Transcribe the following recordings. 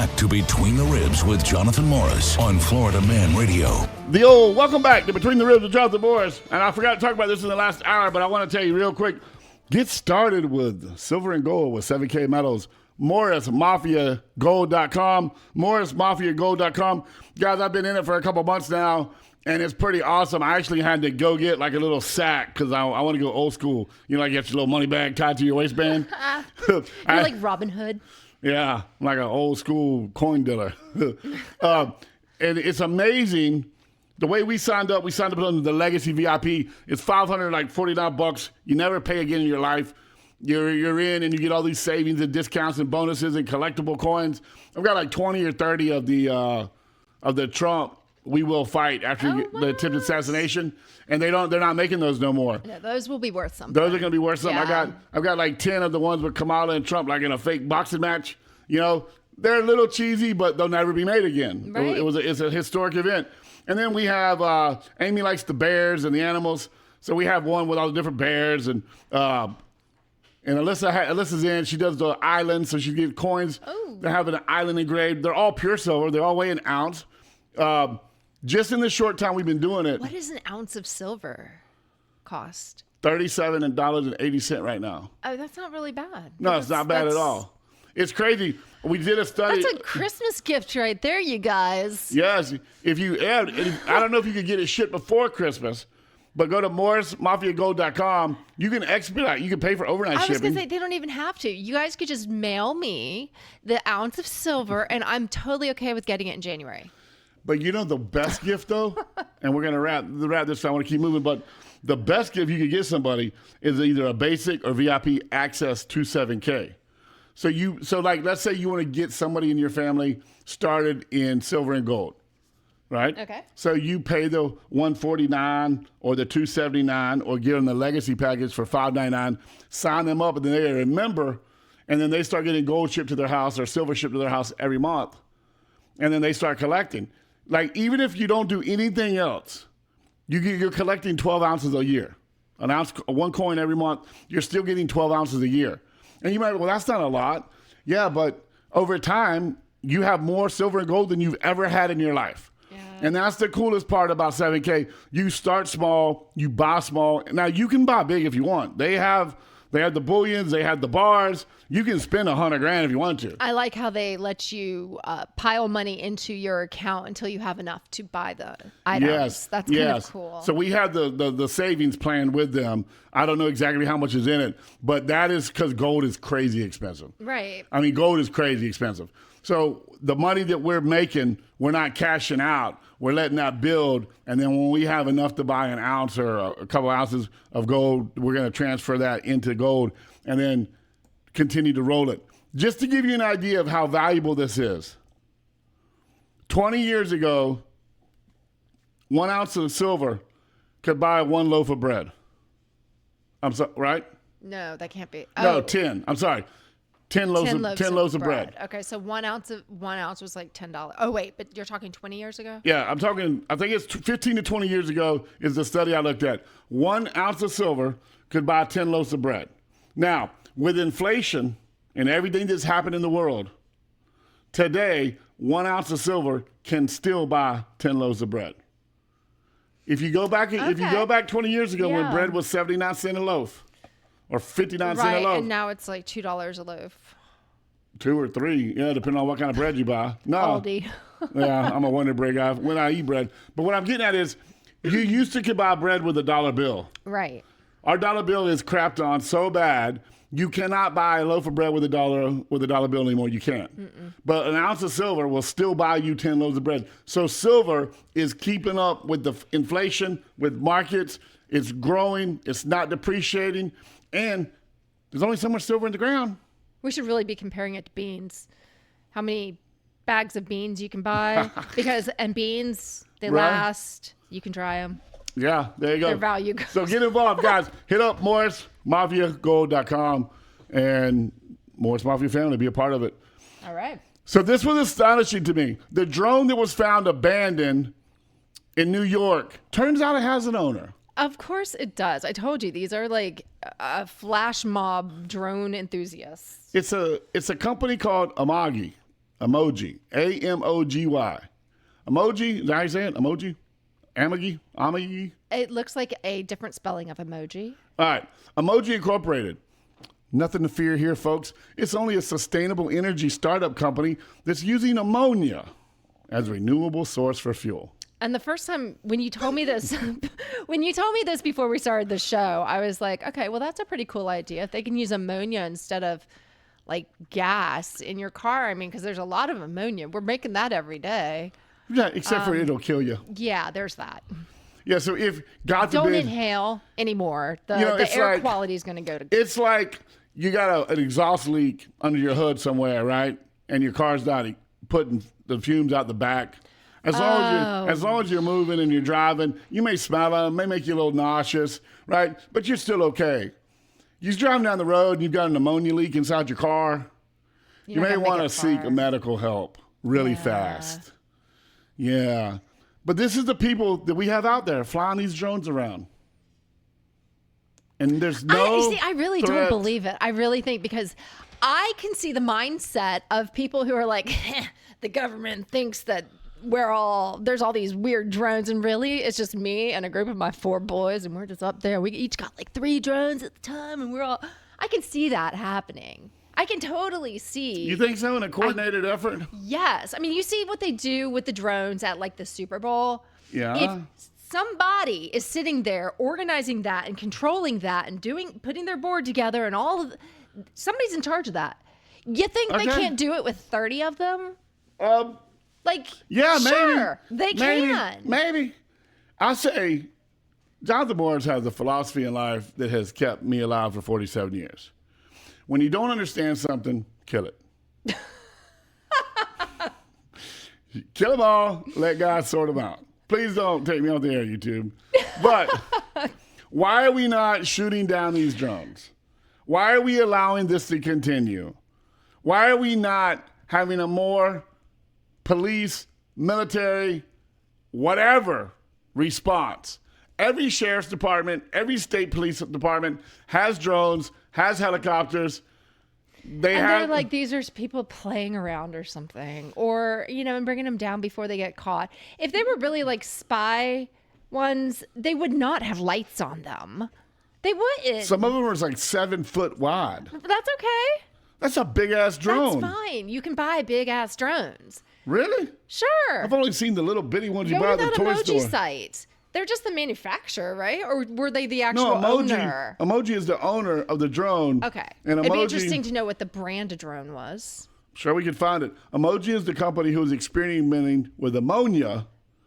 back to Between the Ribs with Jonathan Morris on Florida Man Radio. Welcome back to Between the Ribs with Jonathan Morris. And I forgot to talk about this in the last hour, but I want to tell you real quick. Get started with silver and gold with 7K metals. MorrisMafiaGold.com. MorrisMafiaGold.com. Guys, I've been in it for a couple months now, and it's pretty awesome. I actually had to go get like a little sack because I want to go old school. You know, like you have your little money bag tied to your waistband. You're like Robin Hood. Yeah, like an old school coin dealer. And it's amazing. The way we signed up under the Legacy VIP. It's $549. You never pay again in your life. You're in and you get all these savings and discounts and bonuses and collectible coins. I've got like 20 or 30 of the Trump "We Will Fight" after the attempted assassination, and they're not making those no more. Yeah, those will be worth something. Those are going to be worth something. Yeah. I've got like 10 of the ones with Kamala and Trump, like in a fake boxing match. You know, they're a little cheesy, but they'll never be made again. Right. It's a historic event. And then we have Amy likes the bears and the animals, so we have one with all the different bears and Alyssa's in. She does the island, so she gets coins. Oh. They have an island engraved. They're all pure silver. They all weigh an ounce. Just in the short time we've been doing it, What does an ounce of silver cost? $37.80 right now. Oh, that's not really bad. No, it's not bad at all. It's crazy. We did a study. That's a Christmas gift right there, you guys. Yes. If you add, I don't know if you could get it shipped before Christmas, but go to MorrisMafiaGold.com. You can expedite. You can pay for overnight shipping. I was going to say, they don't even have to. You guys could just mail me the ounce of silver, and I'm totally okay with getting it in January. But you know the best gift, though? And we're going to wrap this. I want to keep moving. But the best gift you could get somebody is either a basic or VIP access to 7K. So let's say you want to get somebody in your family started in silver and gold, right? Okay. So you pay the $149 or the $279 or get them the legacy package for $599, sign them up, and then they're a member, and then they start getting gold shipped to their house or silver shipped to their house every month. And then they start collecting. Like, even if you don't do anything else, you're collecting 12 ounces a year. One coin every month, you're still getting 12 ounces a year. And you might, well, that's not a lot. Yeah, but over time, you have more silver and gold than you've ever had in your life. Yeah. And that's the coolest part about 7K. You start small, you buy small. Now, you can buy big if you want. They have the bullions, they have the bars. You can spend $100,000 if you want to. I like how they let you pile money into your account until you have enough to buy the items. Yes, that's kind of cool. So we have the savings plan with them. I don't know exactly how much is in it, but that is because gold is crazy expensive. Right. I mean, gold is crazy expensive. So the money that we're making, we're not cashing out. We're letting that build, and then when we have enough to buy an ounce or a couple ounces of gold, we're going to transfer that into gold and then continue to roll it. Just to give you an idea of how valuable this is, 20 years ago, 1 ounce of silver could buy 1 loaf of bread. I'm sorry, right? No, that can't be. No, 10. I'm sorry. 10 loaves of bread. Okay, so 1 ounce was like $10. Oh wait, but you're talking 20 years ago? Yeah, I think it's 15 to 20 years ago is the study I looked at. 1 ounce of silver could buy 10 loaves of bread. Now, with inflation and everything that's happened in the world, today, 1 ounce of silver can still buy 10 loaves of bread. If you go back 20 years ago when bread was 79 cents a loaf or 59 cents a loaf. Right, and now it's like $2 a loaf. 2 or 3, yeah, depending on what kind of bread you buy. No. Aldi. Yeah, I'm a Wonder Bread guy when I eat bread. But what I'm getting at is you used to could buy bread with a dollar bill. Right. Our dollar bill is crapped on so bad, you cannot buy a loaf of bread with a dollar bill anymore. You can't. Mm-mm. But an ounce of silver will still buy you 10 loaves of bread. So silver is keeping up with the inflation, with markets. It's growing. It's not depreciating. And there's only so much silver in the ground. We should really be comparing it to beans. How many bags of beans you can buy? And beans, they last. You can dry them. Yeah, there you go. Their value goes. So get involved, guys. Hit up MorrisMafiaGold.com and Morris Mafia family. Be a part of it. All right. So this was astonishing to me. The drone that was found abandoned in New York, turns out it has an owner. Of course it does. I told you, these are like a flash mob drone enthusiasts. It's a company called Amagi. Emoji. A-M-O-G-Y. Emoji, is that how you say it? Emoji? Amagi? It looks like a different spelling of emoji. All right. Emoji Incorporated. Nothing to fear here, folks. It's only a sustainable energy startup company that's using ammonia as a renewable source for fuel. And the first time when you told me this, before we started the show, I was like, okay, well, that's a pretty cool idea. If they can use ammonia instead of like gas in your car, I mean, because there's a lot of ammonia. We're making that every day. Yeah, except for it'll kill you. Yeah, there's that. Yeah, so if, God forbid... Don't inhale anymore. The it's air like- quality is going to go to... It's like you got an exhaust leak under your hood somewhere, right? And your car's not putting the fumes out the back. As long as you're moving and you're driving, you may smell them, may make you a little nauseous, right? But you're still okay. You're driving down the road and you've got an ammonia leak inside your car. You may want to seek medical help really fast. Yeah. But this is the people that we have out there flying these drones around. And there's no I really don't believe it. I really think because I can see the mindset of people who are like, the government thinks that there's all these weird drones, and really it's just me and a group of my 4 boys, and we're just up there. We each got like 3 drones at the time, and I can see that happening. I can totally see. You think so, in a coordinated effort? Yes. I mean, you see what they do with the drones at like the Super Bowl. Yeah. If somebody is sitting there organizing that and controlling that and putting their board together and somebody's in charge of that. You think they can't do it with 30 of them? Yeah, sure, maybe. They can. Maybe. I say Jonathan Morris has a philosophy in life that has kept me alive for 47 years. When you don't understand something, kill it. Kill them all, let God sort them out. Please don't take me off the air, YouTube. But why are we not shooting down these drones? Why are we allowing this to continue? Why are we not having a more police, military, whatever response? Every sheriff's department, every state police department has drones, has helicopters. They're like, these are people playing around or something, or, and bringing them down before they get caught. If they were really like spy ones, they would not have lights on them. They wouldn't. Some of them are like 7 foot wide. That's okay. That's a big ass drone. That's fine. You can buy big ass drones. Really? Sure. I've only seen the little bitty ones you Go buy to at the that toy emoji store. site. They're just the manufacturer, right? Or were they the actual owner? Emoji is the owner of the drone. Okay. And It'd be interesting to know what the brand of drone was. Sure, we can find it. Emoji is the company who is experimenting with ammonia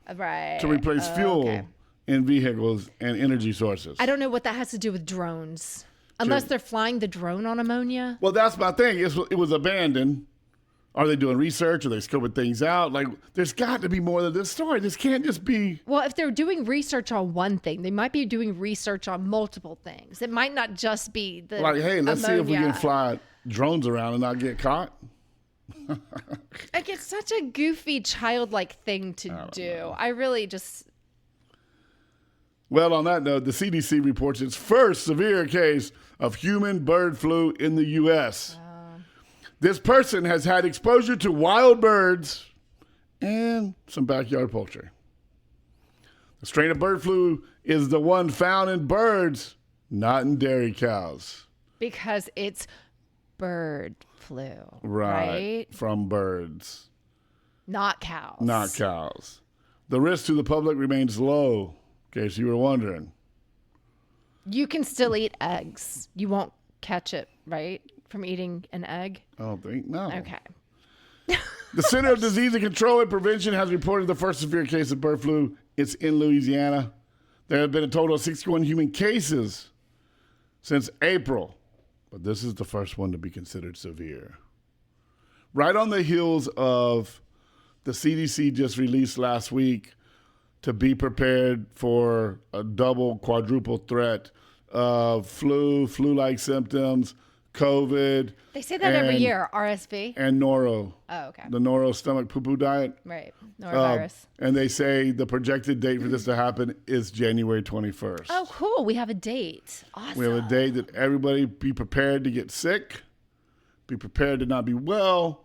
to replace fuel in vehicles and energy sources. I don't know what that has to do with drones. Unless they're flying the drone on ammonia. Well, that's my thing. It was abandoned. Are they doing research? Are they scoping things out? Like, there's got to be more to this story. This can't just be... Well, if they're doing research on one thing, they might be doing research on multiple things. It might not just be the Like, hey, let's see if we can fly drones around and not get caught. Like, it's such a goofy, childlike thing to do. I really just... Well, on that note, the CDC reports its first severe case of human bird flu in the U.S. This person has had exposure to wild birds and some backyard poultry. The strain of bird flu is the one found in birds, not in dairy cows. Because it's bird flu. Right? From birds. Not cows. Not cows. The risk to the public remains low, in case you were wondering. You can still eat eggs. You won't catch it, right? From eating an egg? I don't think, no. Okay. The Center of Disease and Control and Prevention has reported the first severe case of bird flu. It's in Louisiana. There have been a total of 61 human cases since April, but this is the first one to be considered severe. Right on the heels of the CDC just released last week to be prepared for a double, quadruple threat of flu-like symptoms, COVID. They say that every year, RSV. And noro. Oh, okay. The noro stomach poo-poo diet. Right, norovirus. And they say the projected date for this to happen is January 21st. Oh, cool. We have a date. Awesome. We have a date that everybody be prepared to get sick, be prepared to not be well,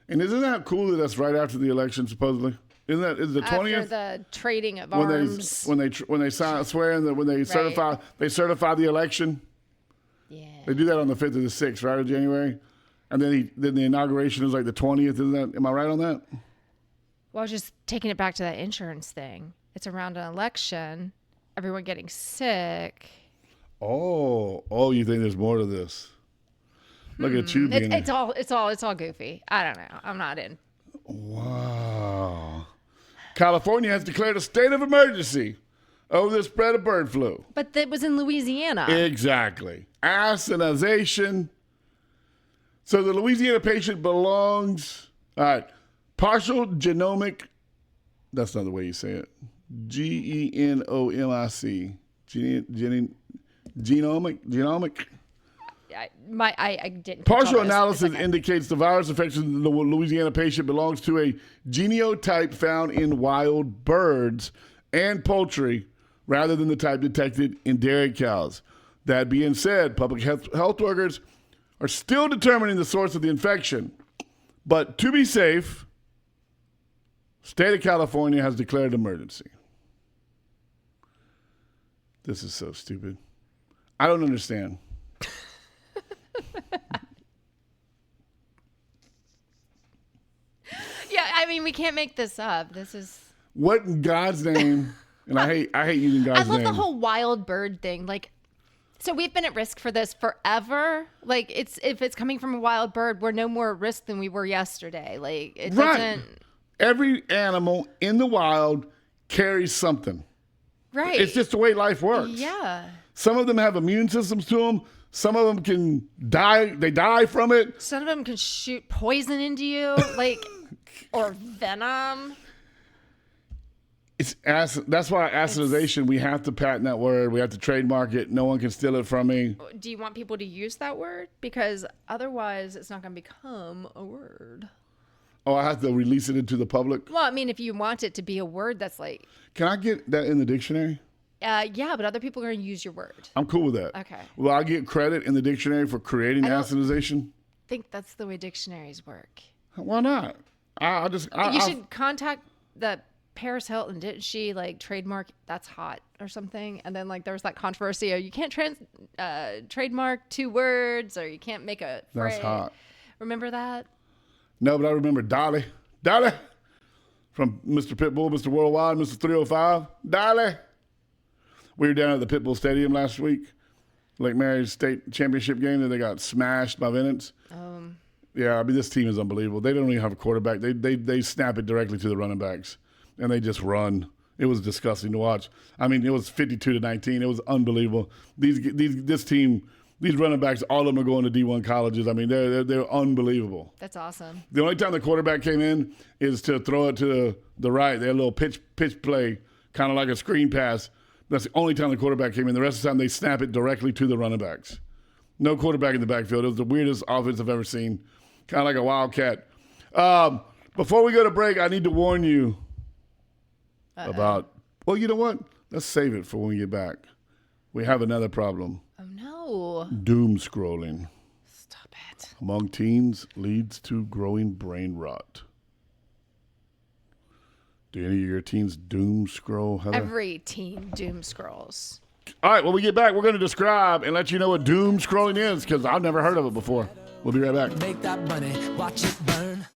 And isn't that cool that that's right after the election, supposedly? Is the 20th? After the trading of arms. When they swear and when they certify the election. Yeah. They do that on the 5th or the 6th, right, of January, and then the inauguration is like the 20th. Isn't that? Am I right on that? Well, I was just taking it back to that insurance thing. It's around an election, everyone getting sick. Oh, you think there's more to this? Look at you being. It's all goofy. I don't know. I'm not in. Wow. California has declared a state of emergency over the spread of bird flu. But that was in Louisiana. Exactly. Asinization. So the Louisiana patient belongs. All right. Partial genomic. That's not the way you say it. Genomic. Genomic. I didn't. Partial analysis indicates the virus infection in the Louisiana patient belongs to a genotype found in wild birds and poultry rather than the type detected in dairy cows. That being said, public health workers are still determining the source of the infection. But to be safe, state of California has declared emergency. This is so stupid. I don't understand. Yeah, I mean, we can't make this up. This is what in God's name? And I hate using God's name. I love the whole wild bird thing. Like, so we've been at risk for this forever. Like, if it's coming from a wild bird, we're no more at risk than we were yesterday. Like, it doesn't. Every animal in the wild carries something. Right. It's just the way life works. Yeah. Some of them have immune systems to them. Some of them can die. They die from it. Some of them can shoot poison into you, like, or venom. That's why acidization, we have to patent that word. We have to trademark it. No one can steal it from me. Do you want people to use that word? Because otherwise it's not going to become a word. Oh, I have to release it into the public? Well, I mean, if you want it to be a word that's like... Can I get that in the dictionary? Yeah, but other people are going to use your word. I'm cool with that. Okay. Will I get credit in the dictionary for creating acidization? I think that's the way dictionaries work. Why not? You should contact the Paris Hilton. Didn't she like trademark "that's hot" or something? And then like there was that controversy. You can't trademark 2 words, or you can't make a phrase. That's hot. Remember that? No, but I remember Dolly from Mr. Pitbull, Mr. Worldwide, Mr. 305. Dolly. We were down at the Pitbull Stadium last week, Lake Mary State Championship game, and they got smashed by Venance. Yeah, I mean, this team is unbelievable. They don't even have a quarterback. They snap it directly to the running backs, and they just run. It was disgusting to watch. I mean, it was 52-19. It was unbelievable. This team, these running backs, all of them are going to D1 colleges. I mean, they're unbelievable. That's awesome. The only time the quarterback came in is to throw it to the right. They had a little pitch play, kind of like a screen pass. That's the only time the quarterback came in. The rest of the time, they snap it directly to the running backs. No quarterback in the backfield. It was the weirdest offense I've ever seen. Kind of like a wildcat. Before we go to break, I need to warn you about, well, you know what? Let's save it for when we get back. We have another problem. Oh, no. Doom scrolling. Stop it. Among teens leads to growing brain rot. Do any of your teens doom scroll, Heather? Every teen doom scrolls. All right, when we get back, we're going to describe and let you know what doom scrolling is, because I've never heard of it before. We'll be right back. Make that money, watch it burn.